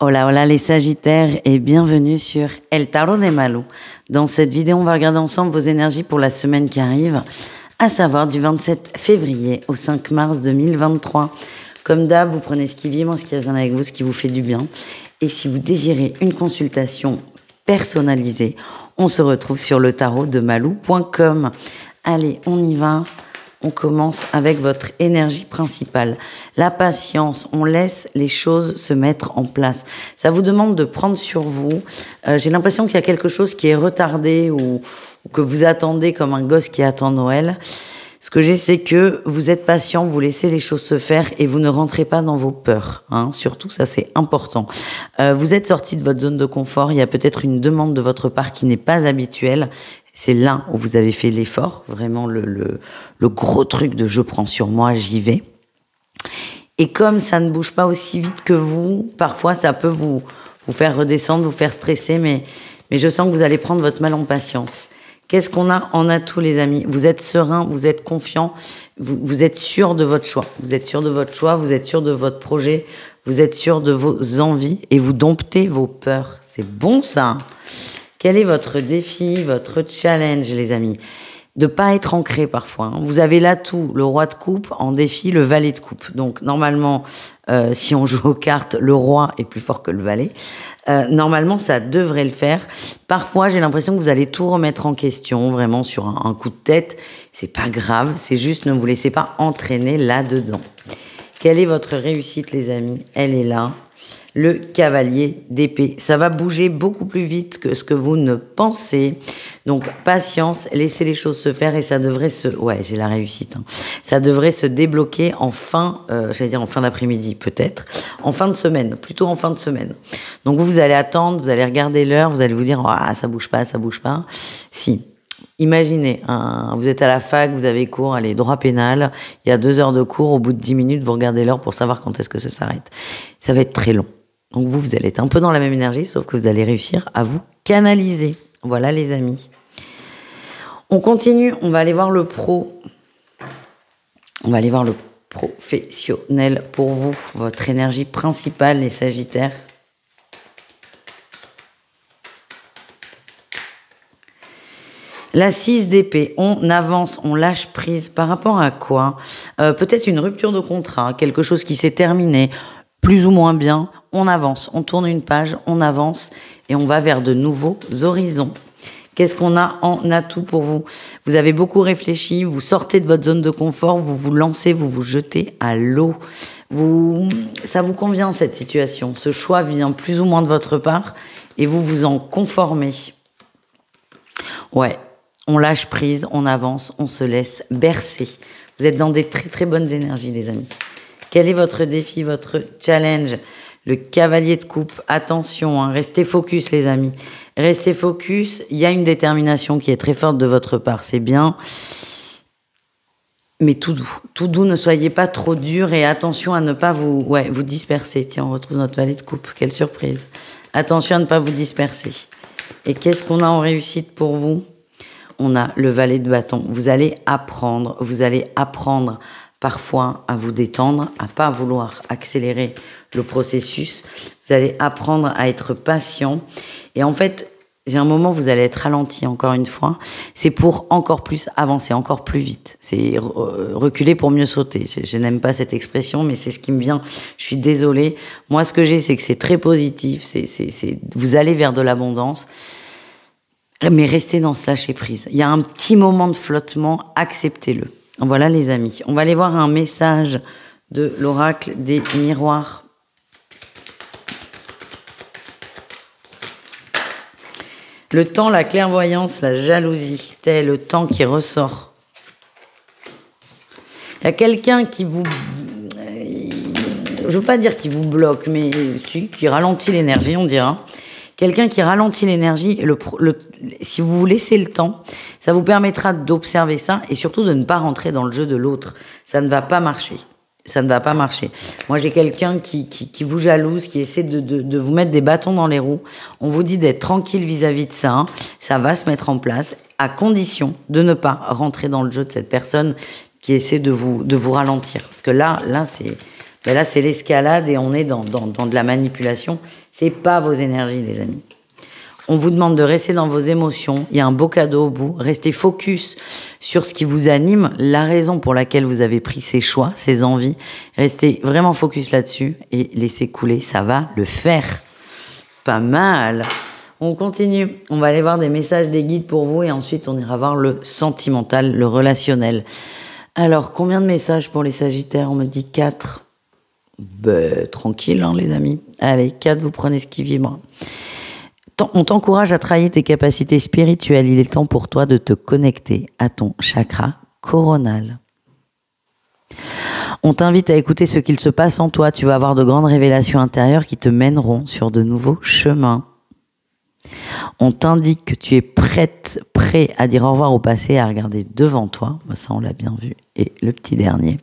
Hola, hola les Sagittaires et bienvenue sur El Tarot de Malu. Dans cette vidéo, on va regarder ensemble vos énergies pour la semaine qui arrive, à savoir du 27 février au 5 mars 2023. Comme d'hab, vous prenez ce qui vibre, ce qui résonne avec vous, ce qui vous fait du bien. Et si vous désirez une consultation personnalisée, on se retrouve sur le tarot de Malou.com. Allez, on y va. On commence avec votre énergie principale. La patience, on laisse les choses se mettre en place. Ça vous demande de prendre sur vous. J'ai l'impression qu'il y a quelque chose qui est retardé ou que vous attendez comme un gosse qui attend Noël. Ce que j'ai, c'est que vous êtes patient, vous laissez les choses se faire et vous ne rentrez pas dans vos peurs. Surtout, ça c'est important. Vous êtes sorti de votre zone de confort. Il y a peut-être une demande de votre part qui n'est pas habituelle. C'est là où vous avez fait l'effort, vraiment le gros truc de je prends sur moi, j'y vais. Et comme ça ne bouge pas aussi vite que vous, parfois ça peut vous faire redescendre, vous faire stresser, mais je sens que vous allez prendre votre mal en patience. Qu'est-ce qu'on a en atout, les amis? Vous êtes serein, vous êtes confiant, vous êtes sûr de votre choix. Vous êtes sûr de votre choix, vous êtes sûr de votre projet, vous êtes sûr de vos envies et vous domptez vos peurs. C'est bon ça. Quel est votre défi, votre challenge, les amis? De pas être ancré parfois. Vous avez l'atout, le roi de coupe, en défi, le valet de coupe. Donc normalement, si on joue aux cartes, le roi est plus fort que le valet. Normalement, ça devrait le faire. Parfois, j'ai l'impression que vous allez tout remettre en question, vraiment sur un coup de tête. C'est pas grave, c'est juste ne vous laissez pas entraîner là-dedans. Quelle est votre réussite, les amis? Elle est là. Le cavalier d'épée. Ça va bouger beaucoup plus vite que ce que vous ne pensez. Donc, patience, laissez les choses se faire et ça devrait se... Ouais, j'ai la réussite. Ça devrait se débloquer en fin... j'allais dire en fin d'après-midi, peut-être. En fin de semaine, plutôt en fin de semaine. Donc, vous allez attendre, vous allez regarder l'heure, vous allez vous dire « Ah, ça bouge pas, ça bouge pas. » Si. Imaginez, vous êtes à la fac, vous avez cours, allez, droit pénal, il y a 2 heures de cours, au bout de 10 minutes, vous regardez l'heure pour savoir quand est-ce que ça s'arrête. Ça va être très long. Donc vous allez être un peu dans la même énergie, sauf que vous allez réussir à vous canaliser. Voilà les amis. On continue, on va aller voir le pro. On va aller voir le professionnel pour vous, votre énergie principale, les Sagittaires. La 6 d'épée, on avance, on lâche prise. Par rapport à quoi? Peut-être une rupture de contrat, quelque chose qui s'est terminé, plus ou moins bien. On avance, on tourne une page, on avance et on va vers de nouveaux horizons. Qu'est-ce qu'on a en atout pour vous? Vous avez beaucoup réfléchi, vous sortez de votre zone de confort, vous vous lancez, vous vous jetez à l'eau. Ça vous convient cette situation. Ce choix vient plus ou moins de votre part et vous vous en conformez. Ouais. On lâche prise, on avance, on se laisse bercer. Vous êtes dans des très très bonnes énergies, les amis. Quel est votre défi, votre challenge? Le cavalier de coupe. Attention, restez focus, les amis. Restez focus. Il y a une détermination qui est très forte de votre part, c'est bien. Mais tout doux. Tout doux, ne soyez pas trop dur et attention à ne pas vous disperser. Tiens, on retrouve notre valet de coupe. Quelle surprise. Attention à ne pas vous disperser. Et qu'est-ce qu'on a en réussite pour vous? On a le valet de bâton. Vous allez apprendre parfois à vous détendre, à pas vouloir accélérer le processus. Vous allez apprendre à être patient. Et en fait, j'ai un moment où vous allez être ralenti encore une fois. C'est pour encore plus avancer, encore plus vite. C'est reculer pour mieux sauter. Je n'aime pas cette expression, mais c'est ce qui me vient. Je suis désolée. Moi, ce que j'ai, c'est que c'est très positif. Vous allez vers de l'abondance. Mais restez dans ce lâcher-prise. Il y a un petit moment de flottement, acceptez-le. Voilà les amis. On va aller voir un message de l'oracle des miroirs. Le temps, la clairvoyance, la jalousie, tel le temps qui ressort. Il y a quelqu'un qui vous... Je ne veux pas dire qui vous bloque, mais si, qui ralentit l'énergie, on dira. Quelqu'un qui ralentit l'énergie, si vous vous laissez le temps, ça vous permettra d'observer ça et surtout de ne pas rentrer dans le jeu de l'autre. Ça ne va pas marcher. Ça ne va pas marcher. Moi, j'ai quelqu'un qui vous jalouse, qui essaie de vous mettre des bâtons dans les roues. On vous dit d'être tranquille vis-à-vis de ça. Ça va se mettre en place à condition de ne pas rentrer dans le jeu de cette personne qui essaie de vous ralentir. Parce que là, Mais là, c'est l'escalade et on est dans de la manipulation. C'est pas vos énergies, les amis. On vous demande de rester dans vos émotions. Il y a un beau cadeau au bout. Restez focus sur ce qui vous anime, la raison pour laquelle vous avez pris ces choix, ces envies. Restez vraiment focus là-dessus et laissez couler, ça va le faire. Pas mal. On continue. On va aller voir des messages des guides pour vous et ensuite on ira voir le sentimental, le relationnel. Alors, combien de messages pour les Sagittaires? On me dit 4. Tranquille, hein, les amis. Allez, 4, vous prenez ce qui vibre. On t'encourage à travailler tes capacités spirituelles. Il est temps pour toi de te connecter à ton chakra coronal. On t'invite à écouter ce qu'il se passe en toi. Tu vas avoir de grandes révélations intérieures qui te mèneront sur de nouveaux chemins. On t'indique que tu es prêt à dire au revoir au passé et à regarder devant toi. Ça, on l'a bien vu. Et le petit dernier.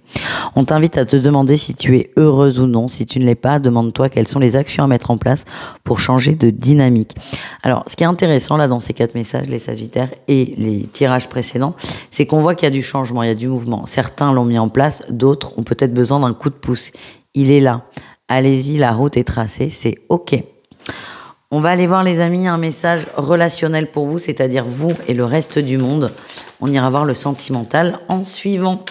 On t'invite à te demander si tu es heureuse ou non. Si tu ne l'es pas, demande-toi quelles sont les actions à mettre en place pour changer de dynamique. Alors, ce qui est intéressant là dans ces 4 messages, les Sagittaires et les tirages précédents, c'est qu'on voit qu'il y a du changement, il y a du mouvement. Certains l'ont mis en place, d'autres ont peut-être besoin d'un coup de pouce. Il est là. Allez-y, la route est tracée, c'est OK. On va aller voir, les amis, un message relationnel pour vous, c'est-à-dire vous et le reste du monde. On ira voir le sentimental en suivant.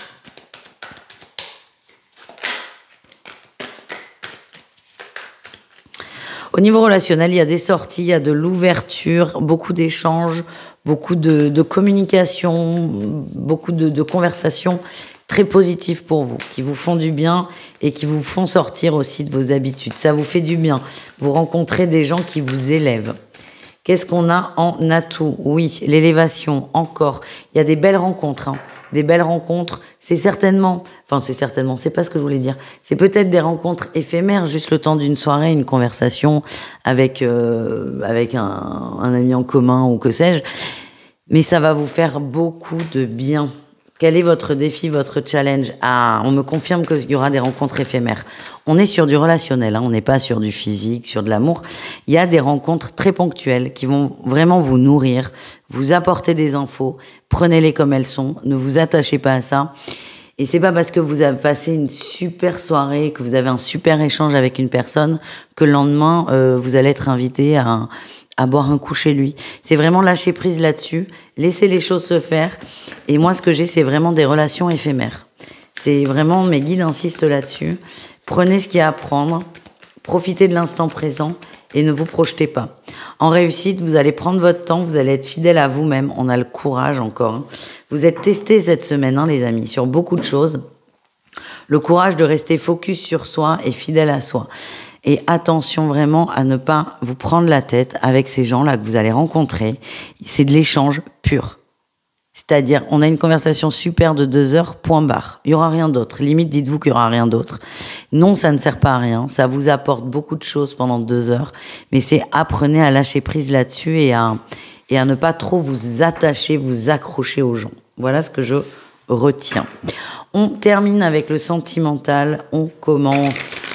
Au niveau relationnel, il y a des sorties, il y a de l'ouverture, beaucoup d'échanges, beaucoup de communication, beaucoup de conversations très positives pour vous, qui vous font du bien et qui vous font sortir aussi de vos habitudes. Ça vous fait du bien. Vous rencontrez des gens qui vous élèvent. Qu'est-ce qu'on a en atout? Oui, l'élévation, encore. Il y a des belles rencontres, hein. Des belles rencontres. C'est pas ce que je voulais dire. C'est peut-être des rencontres éphémères, juste le temps d'une soirée, une conversation avec un ami en commun ou que sais-je. Mais ça va vous faire beaucoup de bien. Quel est votre défi, votre challenge? On me confirme qu'il y aura des rencontres éphémères. On est sur du relationnel, hein, on n'est pas sur du physique, sur de l'amour. Il y a des rencontres très ponctuelles qui vont vraiment vous nourrir, vous apporter des infos. Prenez-les comme elles sont, ne vous attachez pas à ça. Et c'est pas parce que vous avez passé une super soirée, que vous avez un super échange avec une personne, que le lendemain, vous allez être invité à boire un coup chez lui. C'est vraiment lâcher prise là-dessus, laisser les choses se faire. Et moi, ce que j'ai, c'est vraiment des relations éphémères. C'est vraiment, mes guides insistent là-dessus. Prenez ce qu'il y a à prendre, profitez de l'instant présent et ne vous projetez pas. En réussite, vous allez prendre votre temps, vous allez être fidèle à vous-même. On a le courage encore, hein. Vous êtes testés cette semaine, hein, les amis, sur beaucoup de choses. Le courage de rester focus sur soi et fidèle à soi. Et attention vraiment à ne pas vous prendre la tête avec ces gens-là que vous allez rencontrer. C'est de l'échange pur. C'est-à-dire, on a une conversation super de 2 heures, point barre. Il n'y aura rien d'autre. Limite, dites-vous qu'il n'y aura rien d'autre. Non, ça ne sert pas à rien. Ça vous apporte beaucoup de choses pendant 2 heures. Mais c'est apprenez à lâcher prise là-dessus et à ne pas trop vous attacher, vous accrocher aux gens. Voilà ce que je retiens. On termine avec le sentimental. On commence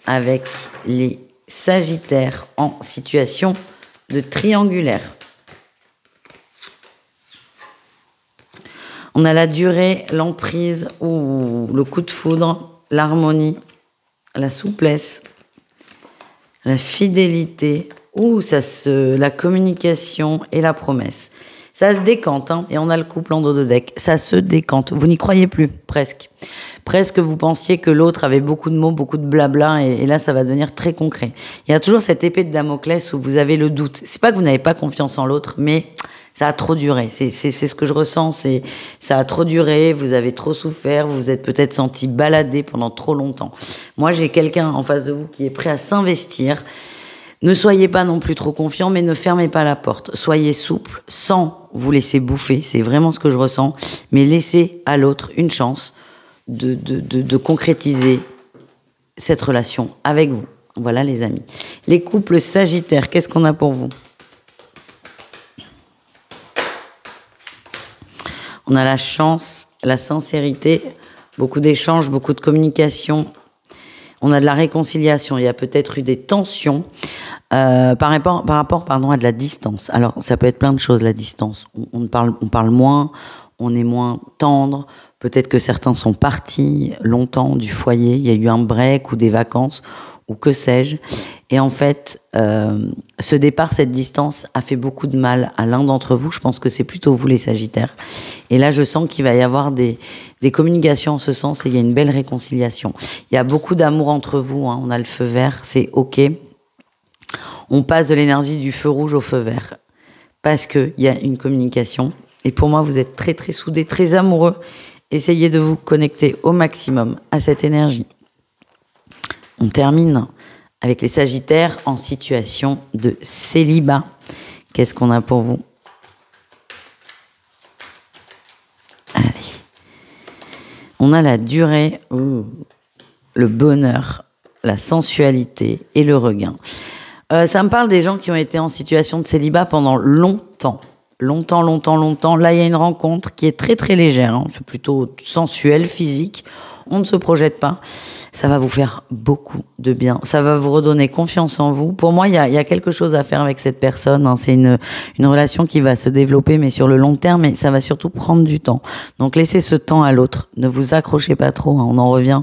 avec les Sagittaires en situation de triangulaire. On a la durée, l'emprise, ou le coup de foudre, l'harmonie, la souplesse, la fidélité, la communication et la promesse. Ça se décante, hein, et on a le couple en dos de deck. Ça se décante. Vous n'y croyez plus, presque. Presque, vous pensiez que l'autre avait beaucoup de mots, beaucoup de blabla, et là, ça va devenir très concret. Il y a toujours cette épée de Damoclès où vous avez le doute. C'est pas que vous n'avez pas confiance en l'autre, mais ça a trop duré. C'est ce que je ressens. Ça a trop duré. Vous avez trop souffert. Vous vous êtes peut-être senti baladé pendant trop longtemps. Moi, j'ai quelqu'un en face de vous qui est prêt à s'investir. Ne soyez pas non plus trop confiant, mais ne fermez pas la porte. Soyez souple, sans vous laisser bouffer. C'est vraiment ce que je ressens. Mais laissez à l'autre une chance de concrétiser cette relation avec vous. Voilà, les amis. Les couples sagittaires, qu'est-ce qu'on a pour vous? On a la chance, la sincérité, beaucoup d'échanges, beaucoup de communication. On a de la réconciliation. Il y a peut-être eu des tensions par rapport à de la distance. Alors, ça peut être plein de choses, la distance. On parle moins, on est moins tendre. Peut-être que certains sont partis longtemps du foyer. Il y a eu un break ou des vacances ou que sais-je. Et en fait, ce départ, cette distance a fait beaucoup de mal à l'un d'entre vous. Je pense que c'est plutôt vous les Sagittaires. Et là, je sens qu'il va y avoir des communications en ce sens et il y a une belle réconciliation. Il y a beaucoup d'amour entre vous. On a le feu vert, c'est OK. On passe de l'énergie du feu rouge au feu vert parce qu'il y a une communication. Et pour moi, vous êtes très, très soudés, très amoureux. Essayez de vous connecter au maximum à cette énergie. On termine avec les Sagittaires en situation de célibat. Qu'est-ce qu'on a pour vous? Allez. On a la durée, le bonheur, la sensualité et le regain. Ça me parle des gens qui ont été en situation de célibat pendant longtemps. Longtemps. Là, il y a une rencontre qui est très, très légère. C'est plutôt sensuel, physique. On ne se projette pas. Ça va vous faire beaucoup de bien. Ça va vous redonner confiance en vous. Pour moi, il y a quelque chose à faire avec cette personne. C'est une relation qui va se développer, mais sur le long terme. Mais ça va surtout prendre du temps. Donc, laissez ce temps à l'autre. Ne vous accrochez pas trop. On en revient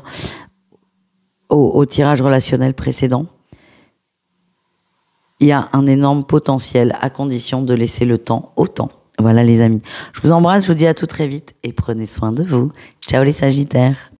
au tirage relationnel précédent. Il y a un énorme potentiel à condition de laisser le temps au temps. Voilà les amis. Je vous embrasse, je vous dis à tout très vite et prenez soin de vous. Ciao les Sagittaires.